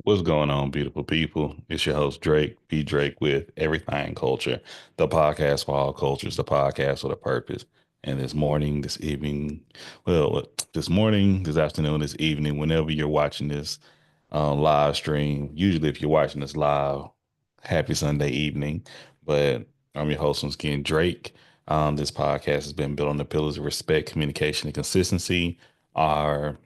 What's going on, beautiful people? It's your host, Drake, B. Drake with Everything Culture, the podcast for all cultures, the podcast with a purpose. And this morning, this evening, this morning, this afternoon, this evening, whenever you're watching this live stream, usually if you're watching this live, happy Sunday evening. But I'm your host, once again, Drake. This podcast has been built on the pillars of respect, communication, and consistency. Our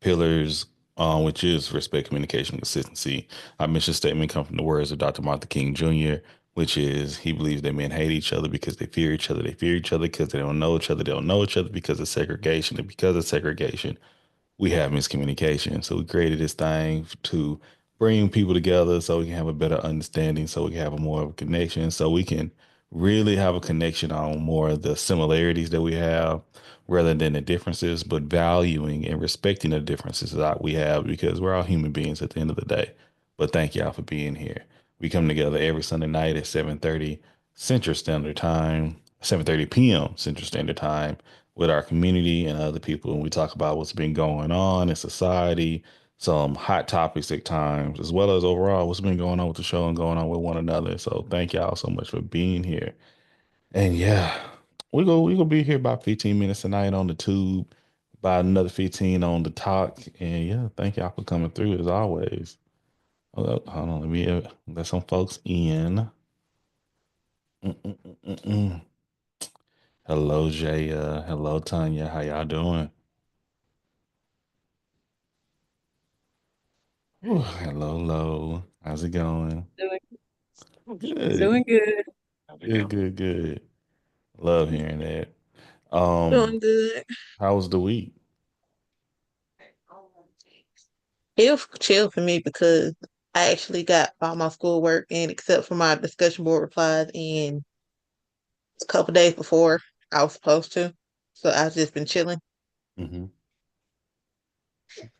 pillars, which is respect, communication, consistency. Our mission statement comes from the words of Dr. Martin King Jr., which is he believes that men hate each other because they fear each other. They fear each other because they don't know each other. They don't know each other because of segregation. And because of segregation, we have miscommunication. So we created this thing to bring people together so we can have a better understanding, so we can have a more of a connection, so we can really have a connection on more of the similarities that we have rather than the differences, but valuing and respecting the differences that we have because we're all human beings at the end of the day. But thank y'all for being here. We come together every Sunday night at 7:30 Central Standard Time, 7:30 p.m. Central Standard Time with our community and other people, and we talk about what's been going on in society, some hot topics at times, as well as overall what's been going on with the show and going on with one another. So thank y'all so much for being here. And yeah, we gonna be here about 15 minutes tonight on the tube, about another 15 on the talk. And yeah, thank y'all for coming through as always. Hold on, let me let some folks in. Mm-mm-mm-mm-mm. Hello, Jaya. Hello, Tanya. How y'all doing? Ooh, hello, hello. How's it going? Doing, Good. doing good. Good, good, good. Love hearing that. Doing Um, good. how was the week? It was chill for me because I actually got all my schoolwork in except for my discussion board replies in a couple days before I was supposed to. So I've just been chilling. Mm-hmm. Okay,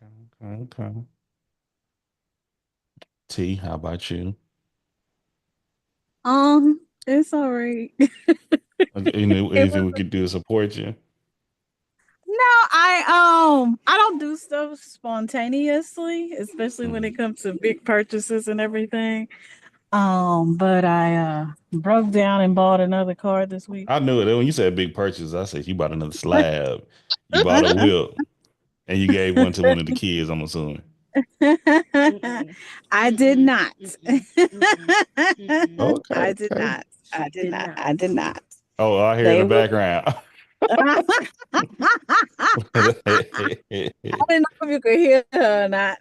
okay, okay. T, how about you? It's all right. It Anything was we could do to support you? no, I don't do stuff spontaneously, especially when Hmm. it comes to big purchases and everything. But I broke down and bought another car this week. I knew it. When you said big purchase, I said you bought another slab. You bought a whip, and you gave one to one of the kids, I'm assuming. I did not. Okay, I did okay. not. I did not. I did not. Oh, I hear in They the will. background. I didn't know if you could hear her or not.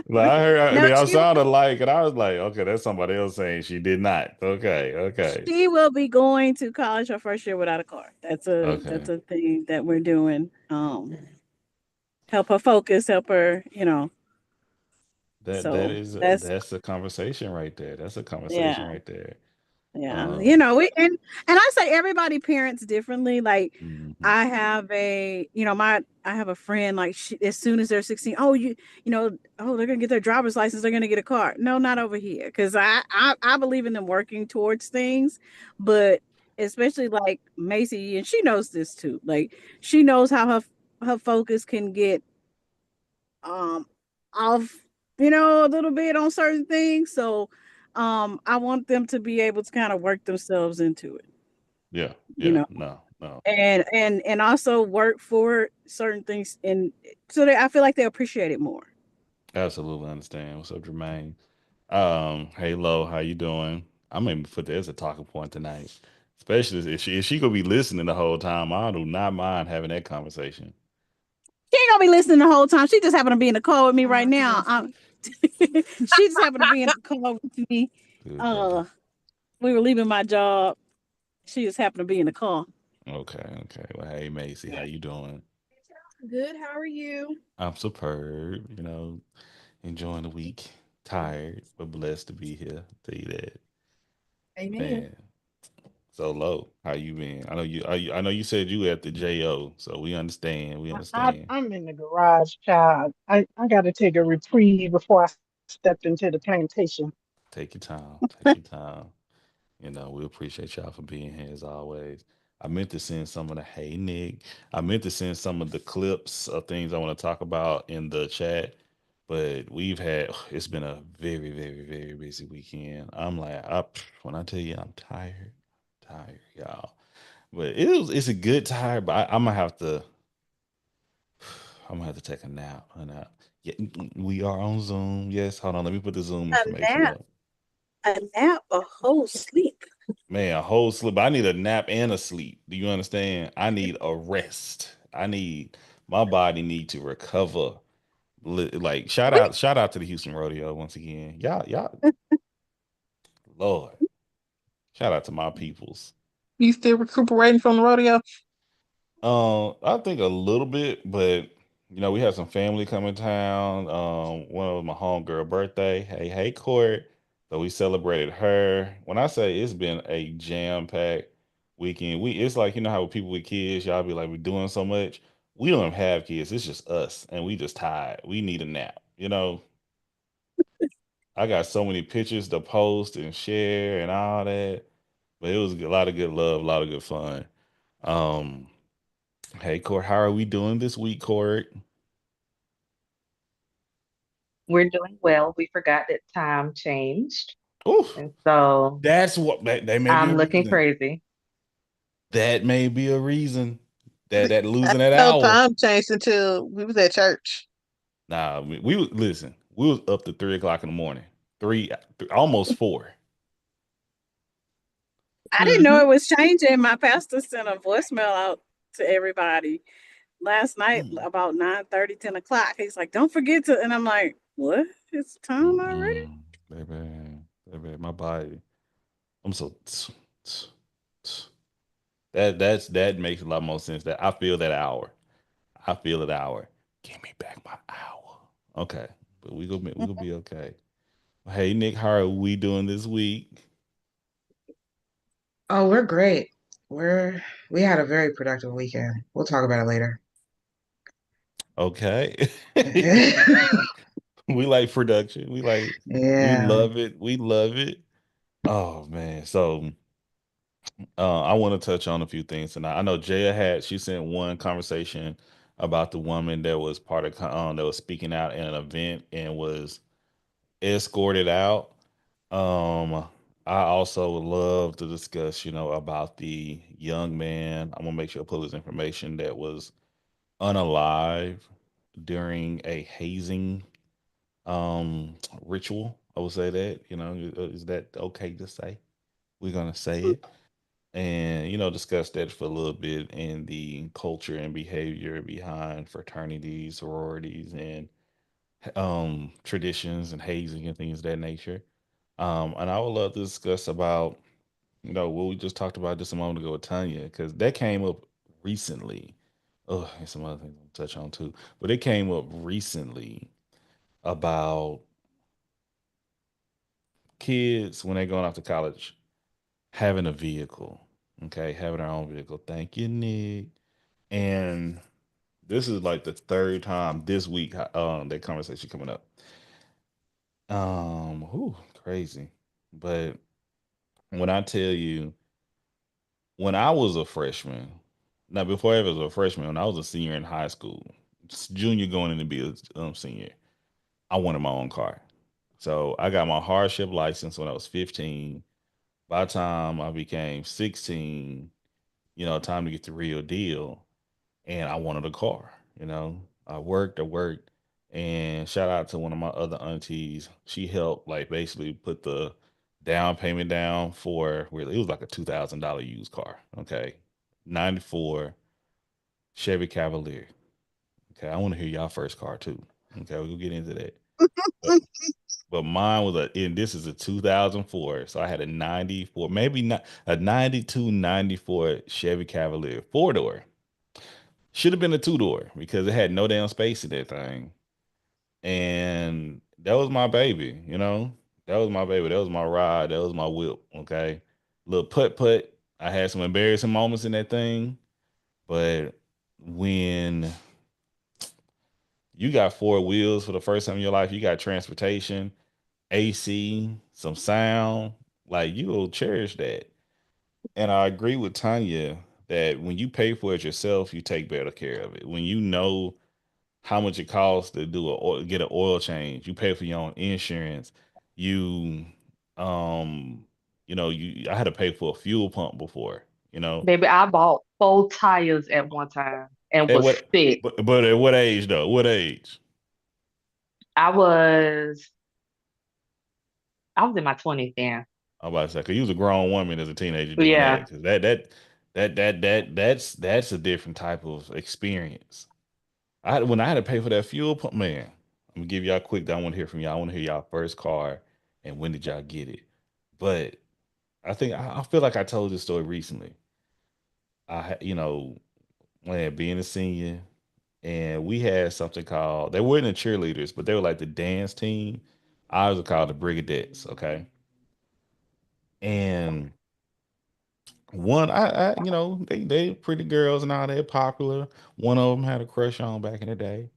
Like I heard No, they all sounded alike, and I was like, okay, that's somebody else saying she did not. Okay, okay, she will be going to college her first year without a car. That's okay. a thing that we're doing. Help her focus, help her, That so is that's that's a conversation right there. That's a conversation yeah. right there. Yeah, Um, we and I say everybody parents differently. Like mhm. I have I have a friend like as soon as they're 16, oh oh they're gonna get their driver's license, they're gonna get a car. No, not over here, because I believe in them working towards things, but especially like Macy, and she knows this too. Like she knows how her focus can get um off, a little bit on certain things. So I want them to be able to kind of work themselves into it, Yeah, you yeah, know, no, no, and also work for certain things, and so that I feel like they appreciate it more. absolutely understand. What's up, Jermaine? Hey, Lo, how you doing? I may put that as a talking point tonight, especially if she gonna be listening the whole time. I do not mind having that conversation. She ain't gonna be listening the whole time. She just happened to be in the call with me right now. She just happened to be in the call with me. Good brother. Uh, we were leaving my job. She just happened to be in the call. Okay, okay. Well, hey, Macy, how you doing? Good. How are you? I'm superb. Enjoying the week. Tired, but blessed to be here. Tell you that, Amen. man. So low, how you been? I know you said you at the JO, so we understand. We understand. I'm in the garage, child. I got to take a reprieve before I step into the plantation. Take your time. Take your time. We appreciate y'all for being here as always. I meant to send some of the hey Nick. I meant to send some of the clips of things I want to talk about in the chat. But it's been a very, very, very busy weekend. I'm like, when I tell you I'm tired, y'all. But it's a good tired, but I'm gonna have to take a nap. Yeah, we are on Zoom. Yes, hold on. Let me put the Zoom A information nap, up. a nap, a whole sleep. Man, a whole sleep. I need a nap and a sleep. Do you understand? I need a rest. My body need to recover. Like We shout out to the Houston Rodeo once again. Y'all, Lord, shout out to my peoples. You still recuperating from the rodeo? I think a little bit, but we had some family come in town. One of my homegirl birthday. Hey, Court. So we celebrated her. When I say it's been a jam-packed weekend, it's like how with people with kids, y'all be like, we're doing so much. We don't have kids. It's just us, and we just tired. We need a nap. I got so many pictures to post and share and all that. But it was a lot of good love, a lot of good fun. Um, Hey, Court, how are we doing this week, Court? We're doing well. We forgot that time changed. Oof, And so that's what that may be a I'm looking reason. crazy. That may be a reason I that didn't losing that know hour. time changed until we was at church. Nah, listen. We was up to 3 o'clock in the morning, almost 4. I didn't know Hmm. it was changing. My pastor sent a voicemail out to everybody last night Mm. about 9:30, 10 o'clock. He's like, don't forget to, and I'm like, what? It's time already? Mm-mm. Baby, my body. I'm so that makes a lot more sense. That I feel that hour. I feel that hour. Give me back my hour. Okay, but we gonna be okay. Hey Nick, how are we doing this week? Oh, we're great. We had a very productive weekend. We'll talk about it later. Okay. We like production. We Yeah. love it. We love it. Oh man. So I want to touch on a few things tonight. I know she sent one conversation about the woman that was part of that was speaking out in an event and was escorted out. Um, I also would love to discuss, about the young man. I'm gonna make sure I pull his information that was unalive during a hazing ritual. I would say that, is that okay to say? We're gonna say it. And discuss that for a little bit and the culture and behavior behind fraternities, sororities, and traditions and hazing and things of that nature. And I would love to discuss about what we just talked about just a moment ago with Tanya, because that came up recently. Oh, and some other things I'll touch on too. But it came up recently about kids when they're going off to college having a vehicle. Okay, having their own vehicle. Thank you, Nick. And this is like the third time this week that conversation coming up. Crazy. But when I tell you, when I was a freshman, now before I was a freshman, when I was a senior in high school, junior going in to be a senior, I wanted my own car. So I got my hardship license when I was 15. By the time I became 16, time to get the real deal. And I wanted a car, I worked. And shout out to one of my other aunties. She helped like basically put the down payment down for where it was like a $2,000 used car. Okay. 94 Chevy Cavalier. Okay. I want to hear y'all first car too. Okay, we'll get into that. But but mine was and this is a 2004. So I had a 94, maybe not a 92, 94 Chevy Cavalier, 4-door. Should have been a 2-door because it had no damn space in that thing. And that was my baby, That was my baby. That was my ride. That was my whip. Okay. Little putt. I had some embarrassing moments in that thing. But when you got 4 wheels for the first time in your life, you got transportation, AC, some sound, like you will cherish that. And I agree with Tanya that when you pay for it yourself, you take better care of it. When you know how much it costs to get an oil change. You pay for your own insurance. You, um, I had to pay for a fuel pump before. Baby, I bought 4 tires at one time and At was what? sick. But at what age though? What age? I was I was in my 20s then. I'm about to say, 'cause you was a grown woman as a teenager doing Yeah. that. 'Cause that's a different type of experience. When I had to pay for that fuel pump, man. I'm gonna give y'all quick. I want to hear from y'all. I want to hear y'all first car and when did y'all get it. But I feel like I told this story recently. When being a senior, and we had something called, they weren't the cheerleaders, but they were like the dance team. I was called the Brigadettes, okay? And one, they pretty girls and all that popular. One of them had a crush on back in the day.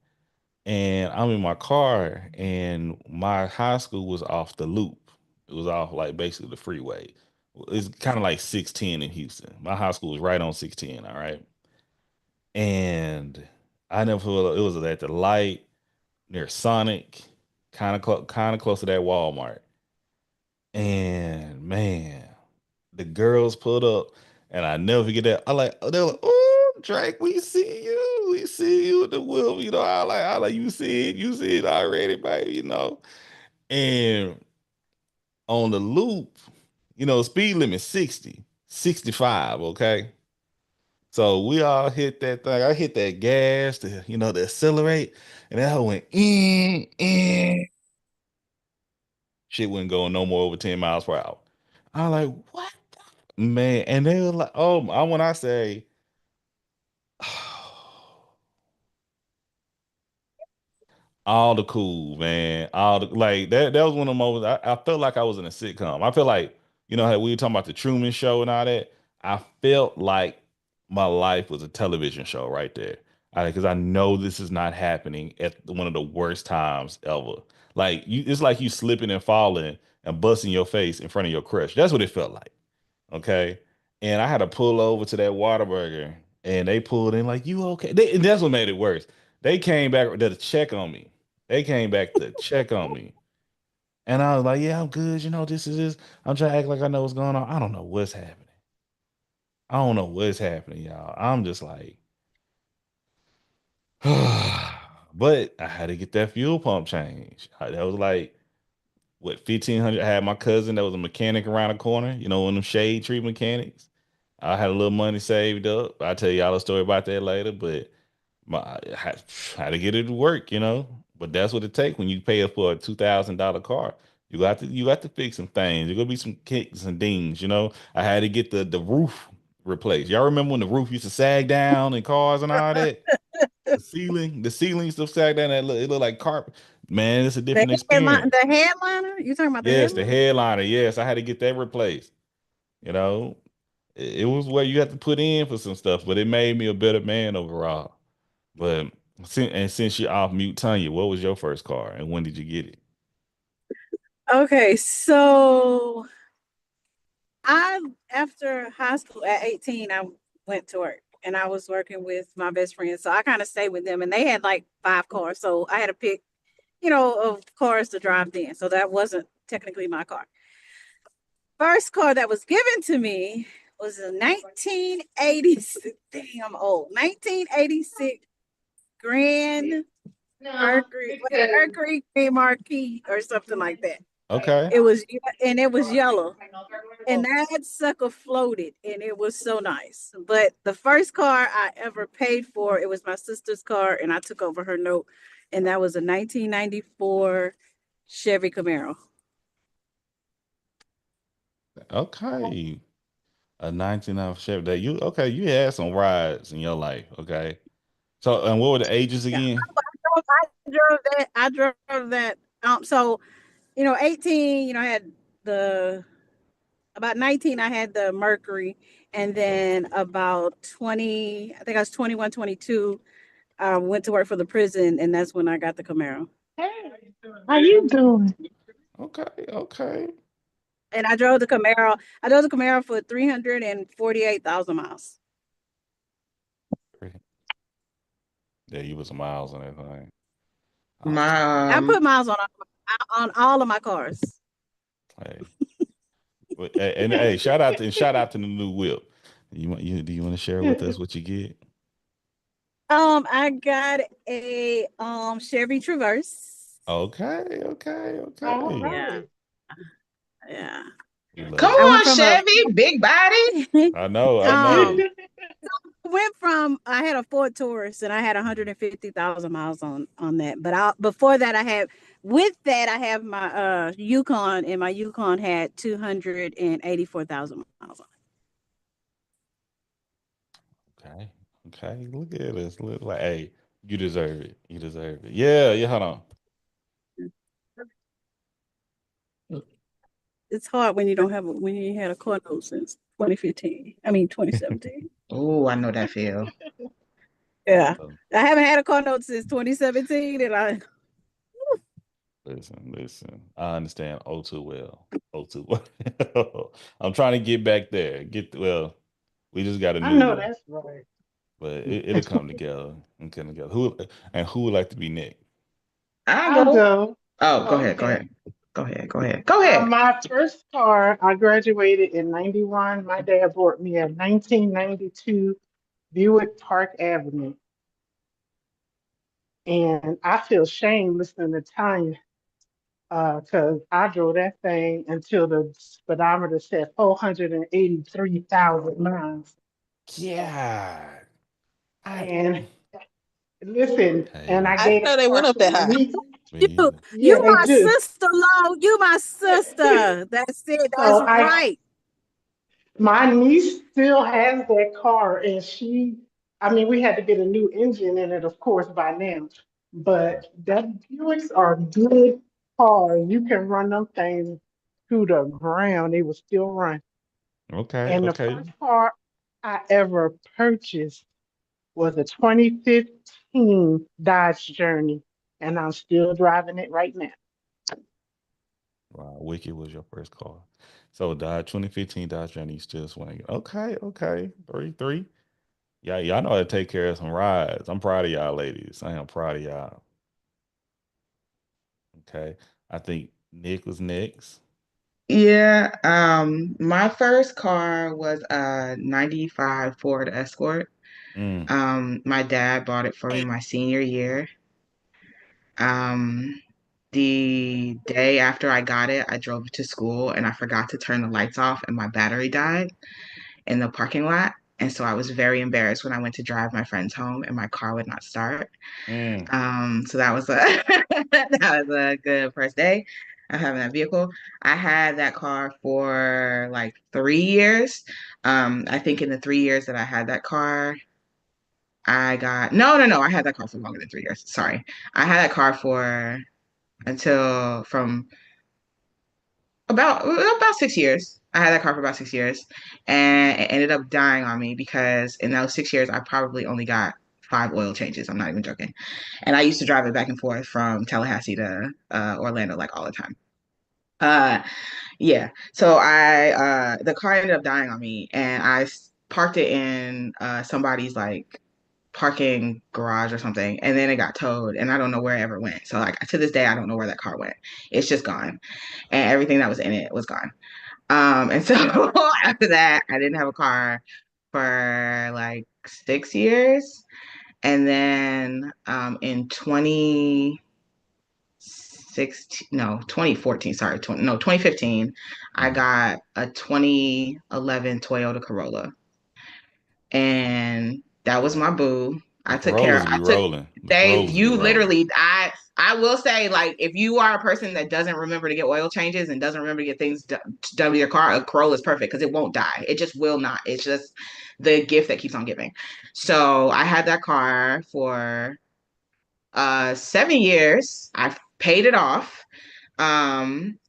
And I'm in my car, and my high school was off the loop. It was off like basically the freeway. It's kind of like 610 in Houston. My high school was right on 610, all right? And I never feel it was at the light near Sonic, kind of close to that Walmart. And man, the girls pulled up, and I never forget that. They're like, "Oh, Drake, we see you with the wheel." I like you see it already, baby. And on the loop, speed limit 60, 65. Okay, so we all hit that thing. I hit that gas to accelerate, and that hoe went in. Shit wouldn't go no more over 10 miles per hour. I was like, what? Man, and they were like, oh, when I say, all the cool, man, all the like that was one of the moments I felt like I was in a sitcom. I feel like, how we were talking about the Truman Show and all that. I felt like my life was a television show right there. Because I know this is not happening at one of the worst times ever. Like it's like you slipping and falling and busting your face in front of your crush. That's what it felt like. Okay. And I had to pull over to that Whataburger, and they pulled in like, you okay? And that's what made it worse. They came back to check on me. They came back to check on me. And I was like, yeah, I'm good. This is this. I'm trying to act like I know what's going on. I don't know what's happening. I don't know what's happening, y'all. I'm just like, but I had to get that fuel pump change. That was like, what, 1,500. I had my cousin that was a mechanic around the corner, one of them shade tree mechanics. I had a little money saved up. I'll tell y'all a story about that later, but I had to get it to work. But that's what it takes when you pay for a $2,000 car. You got to fix some things. There's gonna be some kicks and dings. I had to get the roof replaced. Y'all remember when the roof used to sag down in cars and all that? The ceiling used to sag down. It looked like carpet. Man, it's a different experience. The headliner? You talking about the Yes, the headliner? headliner. Yes, I had to get that replaced. You know, it was what you had to put in for some stuff, but it made me a better man overall. But since you're off mute, Tanya, what was your first car and when did you get it? Okay, so I after high school at 18, I went to work and I was working with my best friend. So I kind of stayed with them and they had like 5 cars. So I had to pick, of cars to drive then. So that wasn't technically my car. First car that was given to me was a 1986, damn old, 1986 Grand Mercury Grand Marquis or something like that. Okay. It was yellow, and that sucker floated, and it was so nice. But the first car I ever paid for, it was my sister's car, and I took over her note, and that was a 1994 Chevy Camaro. Okay. A 19 Chevy that you had some rides in your life. Okay. So, and what were the ages Yeah, again? I drove that. So 18, I had about 19, I had the Mercury, and then about 20, I think I was 21, 22. I went to work for the prison, and that's when I got the Camaro. How you doing? Okay. Okay. And I drove the Camaro. I drove the Camaro for 348,000 miles. Yeah, you put some miles on that thing. Awesome. My I put miles on all of my cars. Hey. And hey, shout out to the new whip. Do you want to share with us what you get? I got a Chevy Traverse. Okay. All Yeah, right. yeah. We Come love I it. went on, from a Chevy, big body. I know. um went from I had a Ford Taurus and I had 150,000 miles on that. But before that I have my Yukon, and my Yukon had 284,000 miles on Okay. Okay. Look at this. Look like, hey, you deserve it. You deserve it. Yeah. Hold on. it. It's hard when you had a car note since 2015. I mean 2017. Oh, I know that feel. Yeah. Oh, I haven't had a car note since 2017 and listen. I understand oh too well. Oh too well. I'm trying to get back there. Well, we just got a I new know one, that's right. but it'll come together and come together. Who would like to be Nick? I I'll go. go. Oh, go ahead. Go Okay. ahead. Go ahead. Go ahead. Go ahead. My first car, I graduated in 91. My dad bought me a 1992 Buick Park Avenue. And I feel shame listening to Tanya because I drove that thing until the speedometer said 483,000 miles. Yeah. I And listen, and hey, I I didn't gave know that they car went up to that my high. niece. me you either. Yeah, you they my do. sister, Lo. You my sister. That's it. That's So right. my niece still has that car, and I mean, we had to get a new engine in it, of course, by now. But that Buicks are good cars. You can run them things to the ground; they will still run. Okay, And the okay. first car I ever purchased was a 2015 Dodge Journey, and I'm still driving it right now. Wow, Wicked was your first car. So Dodge 2015 Dodge Journey still swinging. Okay. 3-3. Yeah, y'all know how to take care of some rides. I'm proud of y'all ladies. I am proud of y'all. Okay. I think Nick was next. Yeah. My first car was a 95 Ford Escort. Mm, My dad bought it for me my senior year. Um, the day after I got it, I drove it to school and I forgot to turn the lights off and my battery died in the parking lot. And so I was very embarrassed when I went to drive my friends home and my car would not start. mm. So that was a that was a good first day of having that vehicle. I had that car for like 3 years. I think in the 3 years that I had that car, I got no. I had that car for longer than 3 years. Sorry. I had that car for until from about 6 years. I had that car for about 6 years, and it ended up dying on me because in those 6 years, I probably only got 5 oil changes. I'm not even joking. And I used to drive it back and forth from Tallahassee to Orlando like all the time. Uh, yeah. So the car ended up dying on me, and parked it in somebody's like parking garage or something, and then it got towed, and I don't know where it ever went. So like to this day, I don't know where that car went. It's just gone, and everything that was in it was gone. And so after that, I didn't have a car for like 6 years. And then in 2016, no, 2014, sorry, 2015, I Mm. got a 2011 Toyota Corolla. And that was Yeah. my boo. The Corollas I be took rolling. The they Corollas be you rolling. literally I will say, like, if you are a person that doesn't remember to get oil changes and doesn't remember to get things done with your car, a Corolla is perfect because it won't die. It just will not. It's just the gift that keeps on giving. So I had that car for 7 years. I paid it off.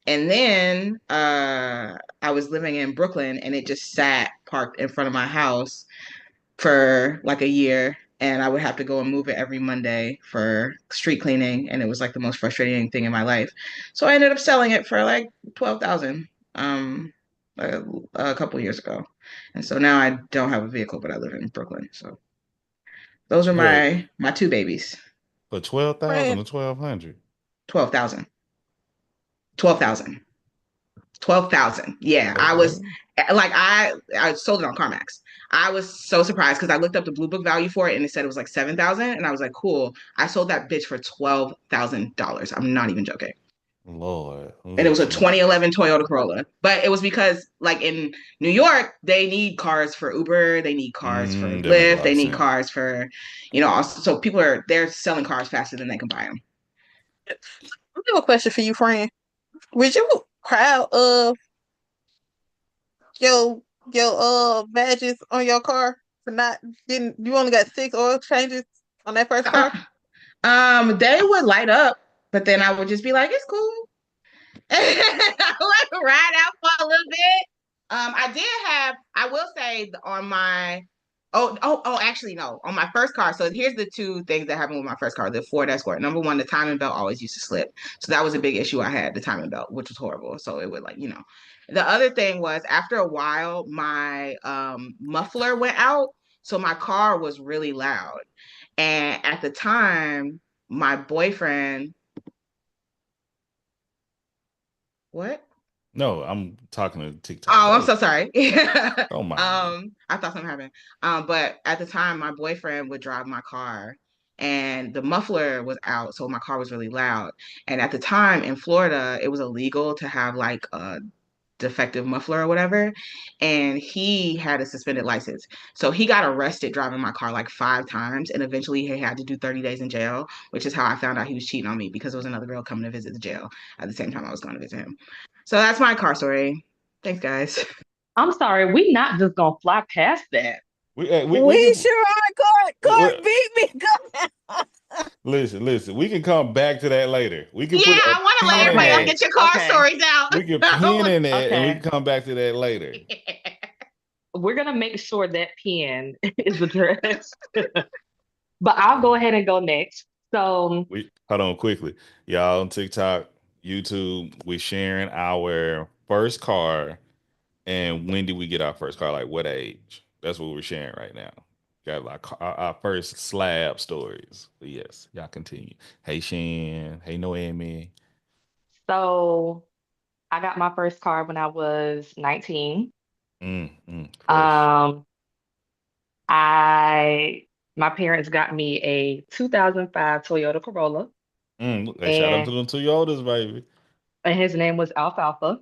And then I was living in Brooklyn and it just sat parked in front of my house for like a year, and I would have to go and move it every Monday for street cleaning, and it was like the most frustrating thing in my life. So I ended up selling it for like 12,000 a, a couple years ago. And so now I don't have a vehicle, but I live in Brooklyn. So Those are Wait, my two babies. for 12,000 Friend, or 1,200? 12,000. 12,000. 12,000. Yeah, I was Okay. like, I sold it on CarMax. I was so surprised because I looked up the Blue Book value for it and it said it was like 7,000, and I was like, cool. I sold that bitch for $12,000. I'm not even joking. Lord, And it was a listen. 2011 Toyota Corolla. But it was because, like, in New York, they need cars for Uber, they need cars for That make a Lyft, lot they of need sense. cars for, also, so they're selling cars faster than they can buy them. I have a question for you, friend. Was you proud of your badges on your car for not getting? You only got 6 oil changes on that first car. They would light up, but then I would just be like, it's cool. I would ride out for a little bit. I will say on my, actually, no, on my first car. So here's the two things that happened with my first car, the Ford Escort. Number one, the timing belt always used to slip. So that was a big issue I had, the timing belt, which was horrible. So it would the other thing was after a while, my muffler went out. So my car was really loud. And at the time, my boyfriend, what? No, I'm talking to TikTok. Oh, I'm Go. so sorry. Don't mind me. I thought something happened. But at the time, my boyfriend would drive my car, and the muffler was out, so my car was really loud. And at the time in Florida, it was illegal to have like a defective muffler or whatever, and he had a suspended license. So he got arrested driving my car like 5 times, and eventually he had to do 30 days in jail, which is how I found out he was cheating on me because there was another girl coming to visit the jail at the same time I was going to visit him. So that's my car story. Thanks, guys. I'm sorry, we not just gonna fly past that. We We can sure are. Court we- beat me. Go listen. We can come back to that later. We can Yeah, put a I want to let pin in everybody else that. get your car Okay. stories out. We can pin in that, and we Okay. can come back to that later. We're gonna make sure that pen is addressed. But I'll go ahead and go next. So We hold on quickly, y'all on TikTok, YouTube. We sharing our first car, and when did we get our first car? Like what age? That's what we're sharing right now. Got like our first slab stories. But yes, y'all continue. Hey Shan. Hey Noemi. so I got my first car when I was 19. Fresh. Um, my parents got me a 2005 Toyota Corolla, Hey, shout out and to them Toyotas, baby. his name was Alfalfa.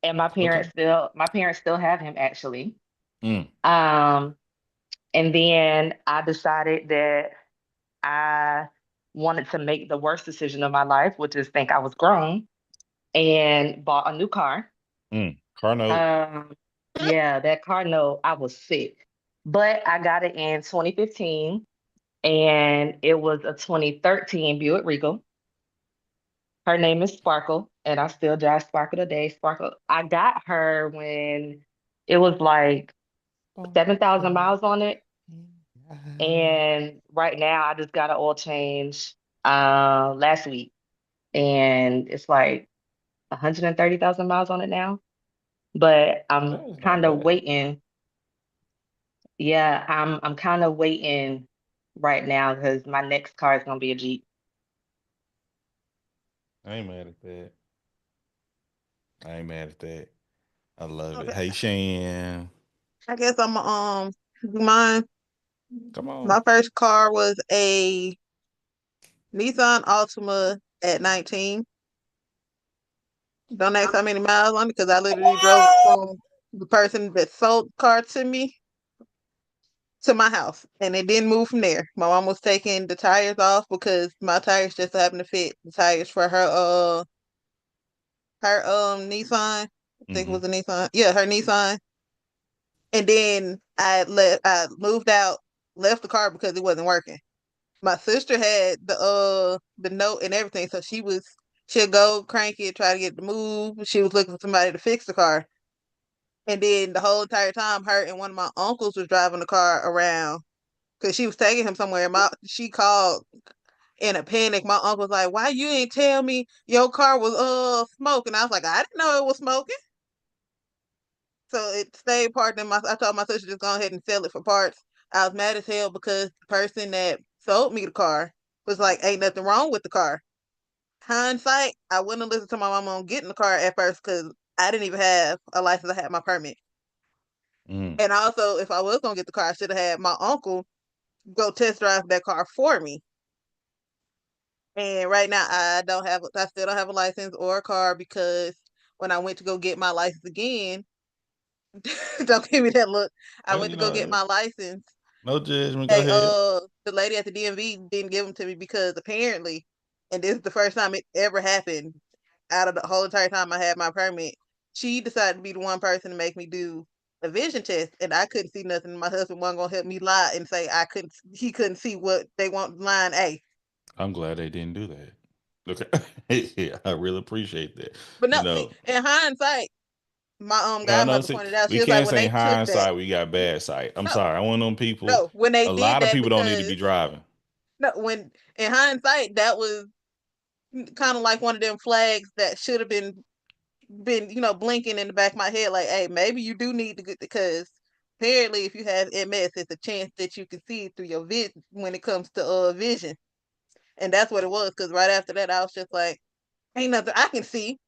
And Okay. my parents still have him actually. Mm, Um, and then I decided that I wanted to make the worst decision of my life, which is think I was grown, and bought a new car. Car note. Um, yeah, that car note, I was sick. But I got it in 2015, and it was a 2013 Buick Regal. Her name is Sparkle, and I still drive Sparkle today. Sparkle, I got her when it was like 7,000 miles on it. And right now, I just got an oil change last week, and it's like 130,000 miles on it now. But I'm That is not kind of bad. waiting. Yeah, I'm kind of waiting right now because my next car is gonna be a Jeep. I ain't mad at that. I ain't mad at that. I love it. Okay, Hey Shan. I guess I'm do mine. Come on. My first car was a Nissan Altima at 19. Don't ask how many miles on it because I literally drove it from the person that sold the car to me to my house, and it didn't move from there. My mom was taking the tires off because my tires just happened to fit the tires for her Nissan. I think it Mm-hmm. was a Nissan. Yeah, her Nissan. And then I moved out, left the car because it wasn't working. My sister had the note and everything, so she'd go crank it, try to get it to move. She was looking for somebody to fix the car. And then the whole entire time, her and one of my uncles was driving the car around because she was taking him somewhere. She called in a panic. My uncle was like, "Why you ain't tell me your car was smoking?" I was like, "I didn't know it was smoking." So it stayed parked in I told my sister just go ahead and sell it for parts. I was mad as hell because the person that sold me the car was like, ain't nothing wrong with the car. Hindsight, I wouldn't have listened to my mama on getting the car at first because I didn't even have a license. I had my permit. Mm. And also, if I was gonna get the car, I should have had my uncle go test drive that car for me. And right now, I still don't have a license or a car because when I went to go get my license again, don't give me that look. I Well, went to go get my license. no judgment. Go They ahead. the lady at the DMV didn't give them to me because apparently, and this is the first time it ever happened out of the whole entire time I had my permit, she decided to be the one person to make me do a vision test, and I couldn't see nothing. My husband wasn't gonna help me lie and say he couldn't see what they want line A. I'm glad they didn't do that. Okay. Yeah, I really appreciate that. But You no, see, know, in hindsight, my no, godmother see, pointed out, we she was like, can't when say they in took that, hindsight we got bad sight. I'm no, sorry. I want them people. no, when they A did lot of that people don't need to be because driving. no, when in hindsight, that was kind of like one of them flags that should have been blinking in the back of my head, like, hey, maybe you do need to get because apparently if you have MS, it's a chance that you can see through your vision when it comes to vision. And that's what it was, because right after that I was just like, ain't nothing I can see.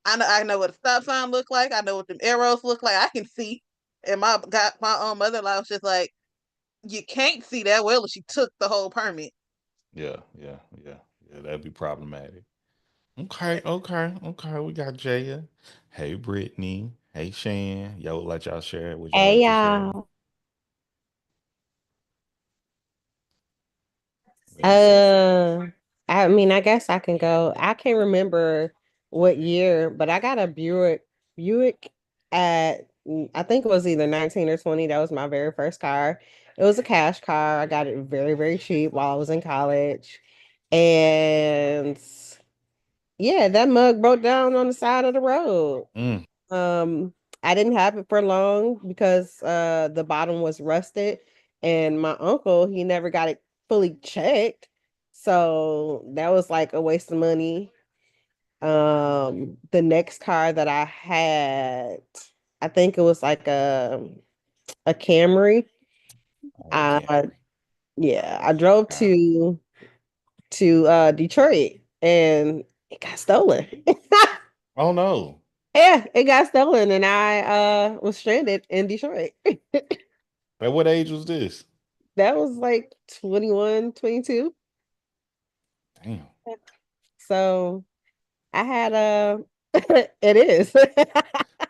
I know what a stop sign look like, I know what them arrows look like, I can see. And my mother-in-law was just like, you can't see that well if she took the whole permit. Yeah, yeah, yeah, yeah. That'd be problematic. Okay, okay, okay. We got Jaya. Hey, Brittany. Hey, Shan. Y'all would let y'all share what y'all Hey like to share. y'all. What you say? I mean, I guess I can go. I can't remember what year, but I got a Buick at I think it was either 19 or 20. That was my very first car. It was a cash car. I got it very, very cheap while I was in college. And yeah, that mug broke down on the side of the road. Mm, Um, I didn't have it for long because the bottom was rusted, and my uncle, he never got it fully checked. So that was like a waste of money. The next car that I had, I think it was like a Camry. okay. I Yeah, I drove Wow. to Detroit and it got stolen. Oh no. Yeah, it got stolen and I was stranded in Detroit. At what age was this? That was like 21, 22. Damn. So I had it is.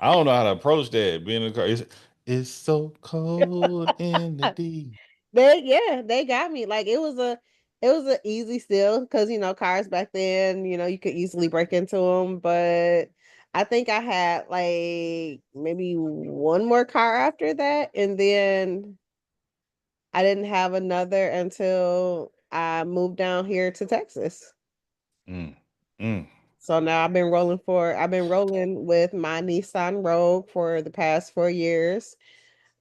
I don't know how to approach that. Being in the car. It's so cold in the deep. They got me. Like it was a easy steal because cars back then, you could easily break into them, but I think I had like maybe one more car after that and then I didn't have another until I moved down here to Texas. Mm, mm. So now I've been rolling with my Nissan Rogue for the past 4 years.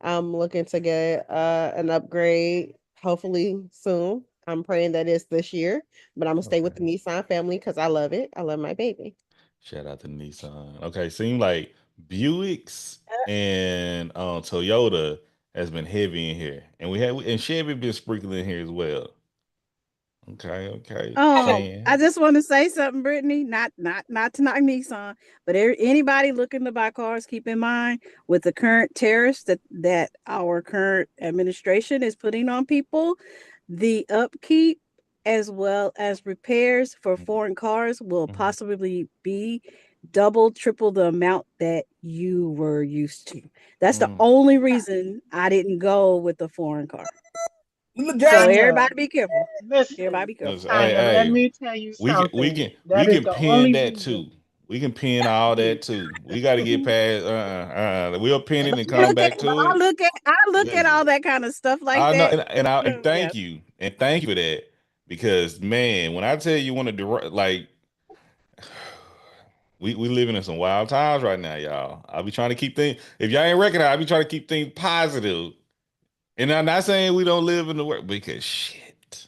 I'm looking to get an upgrade hopefully soon. I'm praying that it's this year, but I'm gonna stay with the Okay. Nissan family because I love it. I love my baby. Shout out to Nissan. Okay, seem like Buicks and Toyota has been heavy in here, and and Chevy been sprinkling in here as well. Okay, okay, Oh, I Shan. just want to say something, Brittany. Not to knock Nissan, but anybody looking to buy cars, keep in mind with the current tariffs that our current administration is putting on people, the upkeep as well as repairs for foreign cars will Mhm. possibly be double, triple the amount that you were used to. That's the Mm. only reason I didn't go with the foreign car. So Tanya, everybody be careful. Everybody listen, be careful. Listen, Tanya, let hey, me tell you we can we something. can we That is can the pin only that reason. too. We can pin all that too. We got to get past. We'll pin it and come Look at back to I it. look at I look at Listen, all that kind of stuff like I know, that. and Yeah. thank you for that because man, when I tell you want to like we living in some wild times right now, y'all. I'll be trying to keep things. If y'all ain't recognize, I'll be trying to keep things positive. And I'm not saying we don't live in the world because shit.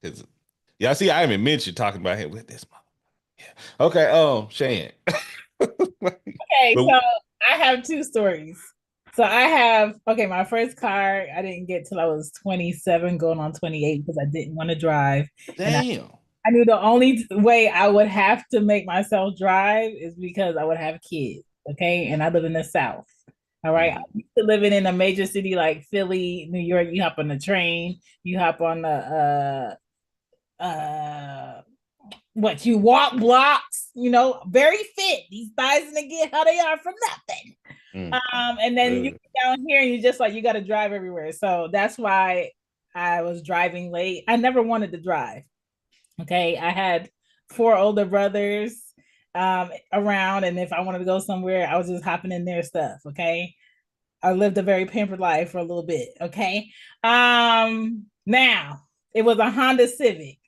Because y'all see, I haven't mentioned talking about him with this mother. Yeah. Okay, Shan. Okay, But so I have two stories. So I have, okay, my first car, I didn't get till I was 27, going on 28 because I didn't want to drive. And Damn. I knew the only way I would have to make myself drive is because I would have kids. Okay. And I live in the South. All right. Mhm. I'm used to living in a major city like Philly, New York. You hop on the train, you hop on the what you walk blocks, very fit. These thighs gonna get how they are from nothing. Mm. And then you Good. get down here and you just like you got to drive everywhere. So that's why I was driving late. I never wanted to drive. Okay, I had four older brothers around, and if I wanted to go somewhere, I was just hopping in their stuff. Okay, I lived a very pampered life for a little bit. Okay, now it was a Honda Civic.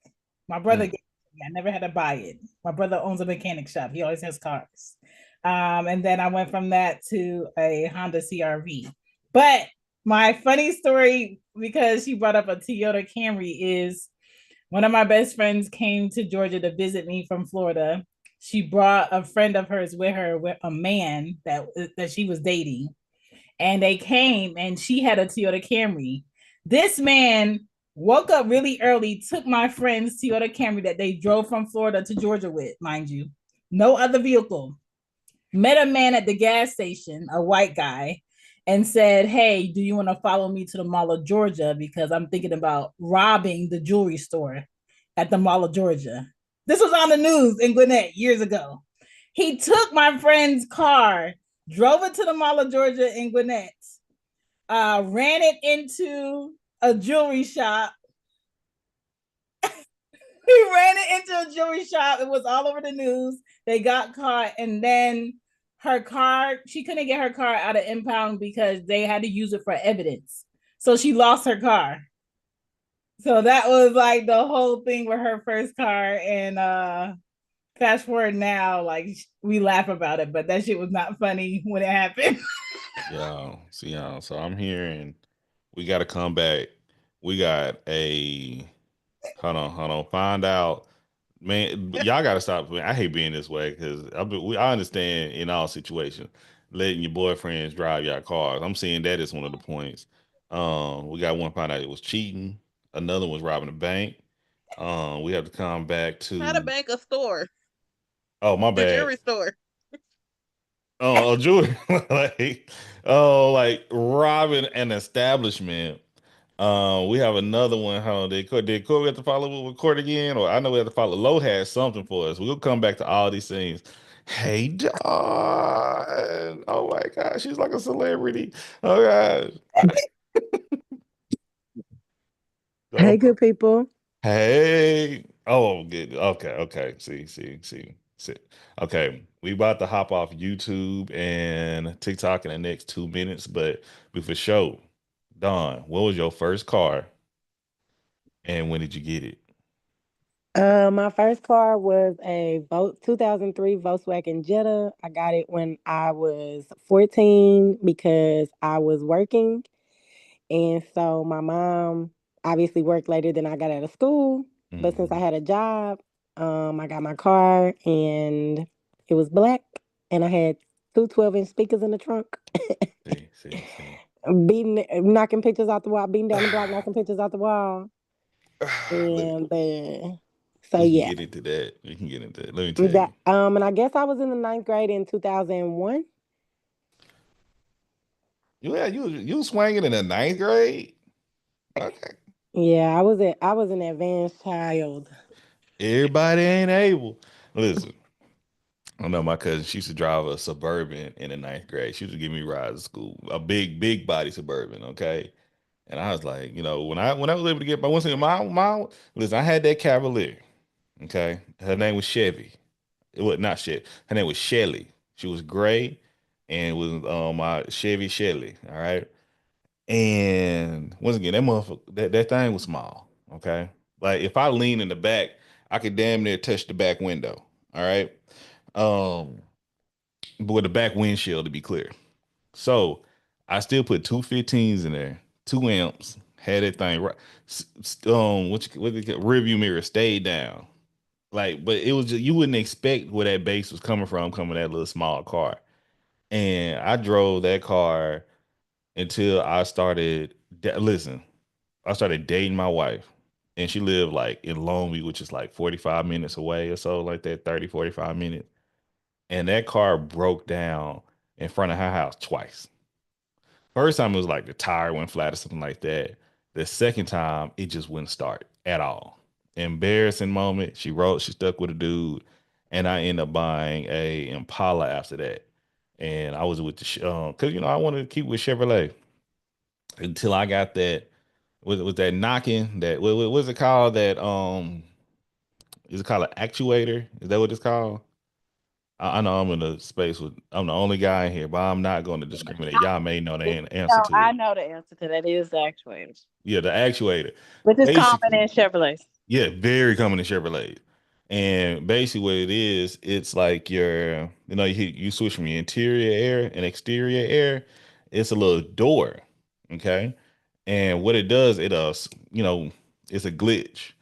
My brother gave it to me. I never had to buy it. My brother owns a mechanic shop. He always has cars. And then I went from that to a Honda CRV. But my funny story, because she brought up a Toyota Camry, is one of my best friends came to Georgia to visit me from Florida. She brought a friend of hers with her, with a man that she was dating, and they came, and she had a Toyota Camry. This man woke up really early, took my friend's Toyota Camry that they drove from Florida to Georgia with, mind you, no other vehicle. Met a man at the gas station, a white guy, and said, "Hey, do you want to follow me to the Mall of Georgia? Because I'm thinking about robbing the jewelry store at the Mall of Georgia." This was on the news in Gwinnett years ago. He took my friend's car, drove it to the Mall of Georgia in Gwinnett, ran it into a jewelry shop. He ran it into a jewelry shop. It was all over the news. They got caught, and then her car, she couldn't get her car out of impound because they had to use it for evidence. So she lost her car. So that was like the whole thing with her first car. And fast forward now, like we laugh about it, but that shit was not funny when it happened. Y'all. So I'm hearing we got to come back. We got a hold on. Find out, man. Y'all got to stop. I hate being this way because I understand in all situations letting your boyfriends drive your cars. I'm seeing that as one of the points. We got one find out it was cheating. Another was robbing a bank. We have to come back Not a to. bank, a store, Oh, my the bad. jewelry store. Oh, jewelry, like robbing an establishment. We have another one. How did Corey have to follow with court again? Or I know we have to follow. Low has something for us. We'll come back to all these things. Hey, Dawn. Oh my gosh, she's like a celebrity. Oh gosh. Hey, Oh, good people. hey. Oh, good. Okay. See. Okay, we about to hop off YouTube and TikTok in the next 2 minutes, but before show, Don, what was your first car and when did you get it? My first car was a 2003 Volkswagen Jetta. I got it when I was 14 because I was working. And so my mom obviously worked later than I got out of school. But since I Mhm. had a job, I got my car and it was black and I had two 12-inch speakers in the trunk. See. Knocking pictures out the wall, beating down the block, knocking pictures out the wall. Look, And so we can yeah. get into that. We can get into that. Let me tell That you. and I guess I was in the ninth grade in 2001. You was swinging in the ninth grade? Okay. Yeah, I was an advanced child. Everybody ain't able. Listen, I know my cousin, she used to drive a Suburban in the ninth grade. She used to give me rides to school, a big body Suburban, okay? And I was like, when I was able to get my once again, my listen, I had that Cavalier, okay? Her name was Chevy. It was not Chevy. Her name was Shelly. She was gray and was my Chevy Shelly, all right? And once again, that motherfucker, that thing was small, okay? Like if I lean in the back, I could damn near touch the back window, all right? Um, but with the back windshield to be clear. So I still put two 15s in there, 2 amps, had that thing right. What they call rear view mirror stayed down. Like, but it was just you wouldn't expect where that bass was coming from, coming that little small car. And I drove that car. until I started. Listen, I started dating my wife, and she lived like in Longview, which is like 45 minutes away or so, like that 30, 45 minutes. And that car broke down in front of her house twice. First time it was like the tire went flat or something like that. The second time it just wouldn't start at all. Embarrassing moment. She stuck with a dude, and I ended up buying a Impala after that. And I was with because I wanted to keep with Chevrolet until I got that was that knocking that what's it called that is it called an actuator? Is that what it's called? I know I'm in a space with I'm the only guy in here, but I'm not going to discriminate. Y'all may know the answer No, to I it. know the answer to that is the actuators, Yeah, the actuator. which is common Basically, in Chevrolets. yeah, very common in Chevrolet. And basically what it is, it's like you switch from your interior air and exterior air. It's a little door. Okay. And what it does, it's a glitch.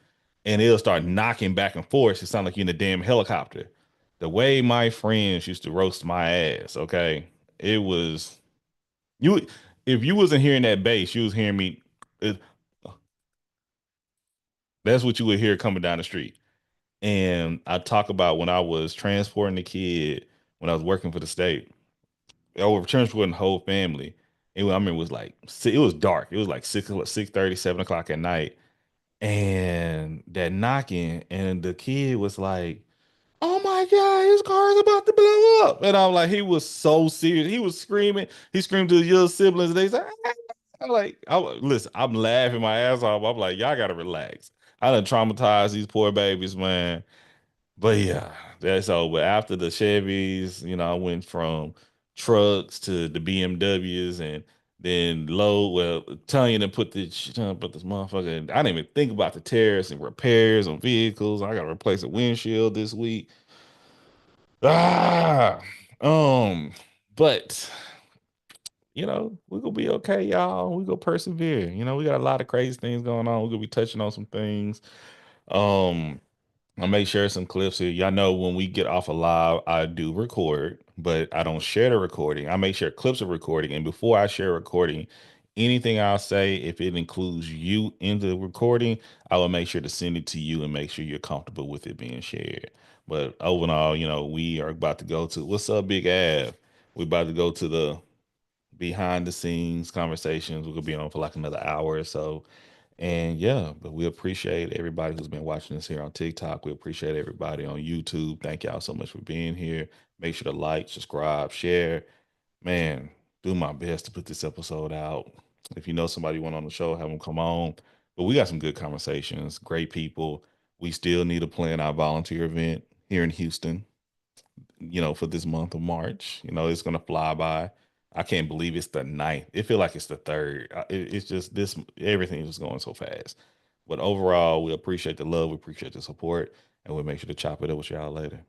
And it'll start knocking back and forth. It sounds like you're in a damn helicopter. The way my friends used to roast my ass, okay, it was you if you wasn't hearing that bass, you was hearing me. it- that's what you would hear coming down the street. And I talk about when I was transporting the kid when I was working for the state. I was transporting the whole family. And I remember it was like it was dark. It was like 6:30, 7 o'clock at night. And that knocking, and the kid was like, "Oh my God, his car is about to blow up." And I'm like, he was so serious. He was screaming. He screamed to his little siblings. They said, I'm like, listen, I'm laughing my ass off. I'm like, y'all gotta relax. I done traumatized these poor babies, man. But yeah, that's all. But after the Chevys, I went from trucks to the BMWs and then low. Well, Tanya to put this motherfucker. I didn't even think about the tears and repairs on vehicles. I got to replace a windshield this week. Ah, but we're gonna be okay, y'all. We gonna persevere. We got a lot of crazy things going on. We're gonna be touching on some things. Um, I may share some clips here. Y'all know when we get off a live, I do record, but I don't share the recording. I may share clips of recording, and before I share recording, anything I'll say, if it includes you in the recording, I will make sure to send it to you and make sure you're comfortable with it being shared. But overall, we are about to go to what's up, Big Av? We're about to go to the behind the scenes conversations. We're gonna be on for like another hour or so. And yeah, but we appreciate everybody who's been watching us here on TikTok. We appreciate everybody on YouTube. Thank y'all so much for being here. Make sure to like, subscribe, share. Man, do my best to put this episode out. If you know somebody you want on the show, have them come on. But we got some good conversations, great people. We still need to plan our volunteer event here in Houston, for this month of March. It's gonna fly by. I can't believe it's the ninth. It feel like it's the third. It's just this. Everything is just going so fast. But overall, we appreciate the love. We appreciate the support, and we'll make sure to chop it up with y'all later.